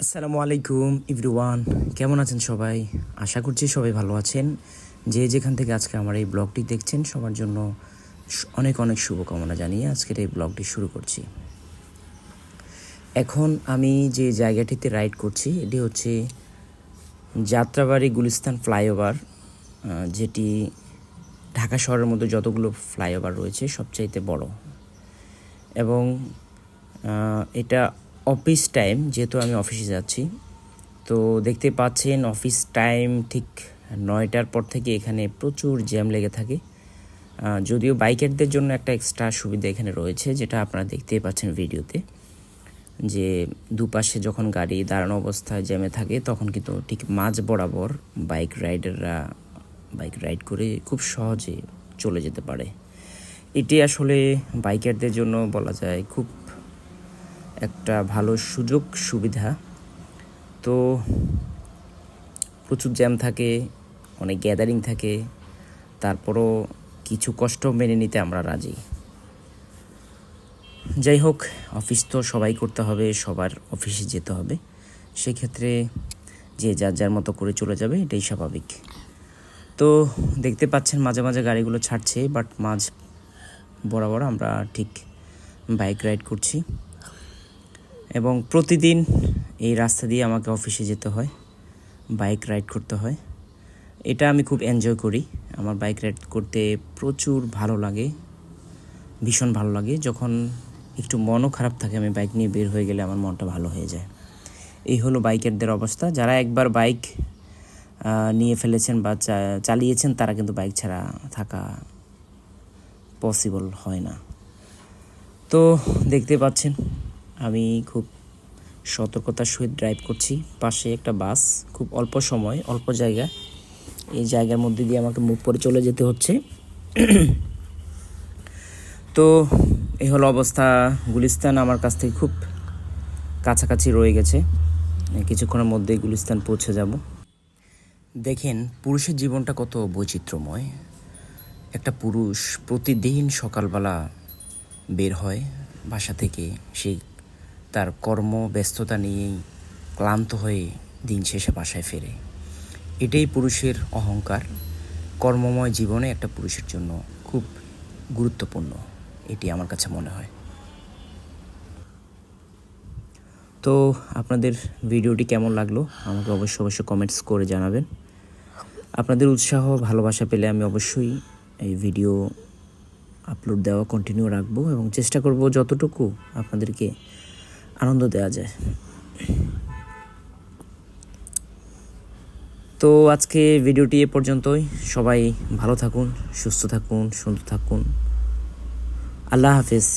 আসসালামু আলাইকুম এভরিওয়ান, কেমন আছেন সবাই? আশা করছি সবাই ভালো আছেন। যে যেখান থেকে আজকে আমার এই ব্লগটি দেখছেন সবার জন্য অনেক অনেক শুভকামনা জানিয়ে আজকের এই ব্লগটি শুরু করছি। এখন আমি যে জায়গাটিতে রাইড করছি এটি হচ্ছে যাত্রাবাড়ি গুলিস্তান ফ্লাইওভার, যেটি ঢাকা শহরের মধ্যে যতগুলো ফ্লাইওভার রয়েছে সবচাইতে বড়। এবং এটা অফিস টাইম, যেহেতু আমি অফিসে যাচ্ছি, তো দেখতে পাচ্ছেন অফিস টাইম ঠিক 9টার পর থেকে এখানে প্রচুর জ্যাম লেগে থাকে। যদিও বাইকারদের জন্য একটা এক্সট্রা সুবিধা এখানে রয়েছে, যেটা আপনারা দেখতেই পাচ্ছেন ভিডিওতে, যে দুপাশে যখন গাড়ি দাঁড়ানো অবস্থায় জ্যামে থাকে তখন কিন্তু ঠিক মাঝ বরাবর বাইক রাইডাররা বাইক রাইড করে খুব সহজে চলে যেতে পারে। এটি আসলে বাইকারদের জন্য বলা যায় খুব একটা ভালো সুযোগ সুবিধা। তো প্রচুর জ্যাম থাকে, অনেক গ্যাদারিং থাকে, তারপরও কিছু কষ্ট মেনে নিতে আমরা রাজি। যাই হোক, অফিস তো সবাই করতে হবে, সবার অফিসে যেতে হবে, সেক্ষেত্রে যে যার যার মতো করে চলে যাবে, এটাই স্বাভাবিক। তো দেখতে পাচ্ছেন মাঝে মাঝে গাড়িগুলো ছাড়ছে, বাট মাঝ বরাবর আমরা ঠিক বাইক রাইড করছি। এবং প্রতিদিন এই রাস্তা দিয়ে আমাকে অফিসে যেতে হয়, বাইক রাইড করতে হয়। এটা আমি খুব এনজয় করি। আমার বাইক রাইড করতে প্রচুর ভালো লাগে, ভীষণ ভালো লাগে। যখন একটু মনও খারাপ থাকে, আমি বাইক নিয়ে বের হয়ে গেলে আমার মনটা ভালো হয়ে যায়। এই হলো বাইকারদের অবস্থা। যারা একবার বাইক নিয়ে ফেলেছেন বা চালিয়েছেন, তারা কিন্তু বাইক ছাড়া থাকা পসিবল হয় না। তো দেখতে পাচ্ছেন আমি খুব সতর্কতার সহিত ড্রাইভ করছি। পাশে একটা বাস, খুব অল্প সময় অল্প জায়গা, এই জায়গার মধ্যে দিয়ে আমাকে মুভ করে চলে যেতে হচ্ছে। তো এই হলো অবস্থা। গুলিস্তান আমার কাছ থেকে খুব কাছাকাছি রয়ে গেছে, কিছুক্ষণের মধ্যেই গুলিস্তান পৌঁছে যাব। দেখেন পুরুষের জীবনটা কত বৈচিত্র্যময়। একটা পুরুষ প্রতিদিন সকালবেলা বের হয় বাসা থেকে, সে তার কর্মব্যস্ততা নিয়েই ক্লান্ত হয়ে দিন শেষে বাসায় ফেরে। এটাই পুরুষের অহংকার। কর্মময় জীবনে একটা পুরুষের জন্য খুব গুরুত্বপূর্ণ, এটি আমার কাছে মনে হয়। তো আপনাদের ভিডিওটি কেমন লাগলো আমাকে অবশ্যই কমেন্টস করে জানাবেন। আপনাদের উৎসাহ ভালোবাসা পেলে আমি অবশ্যই এই ভিডিও আপলোড দেওয়া কন্টিনিউ রাখবো এবং চেষ্টা করব যতটুকু আপনাদেরকে আনন্দ দেওয়া যায়। তো আজকে ভিডিওটি এ পর্যন্তই। সবাই ভালো থাকুন, সুস্থ থাকুন, সুন্দর থাকুন। আল্লাহ হাফেজ।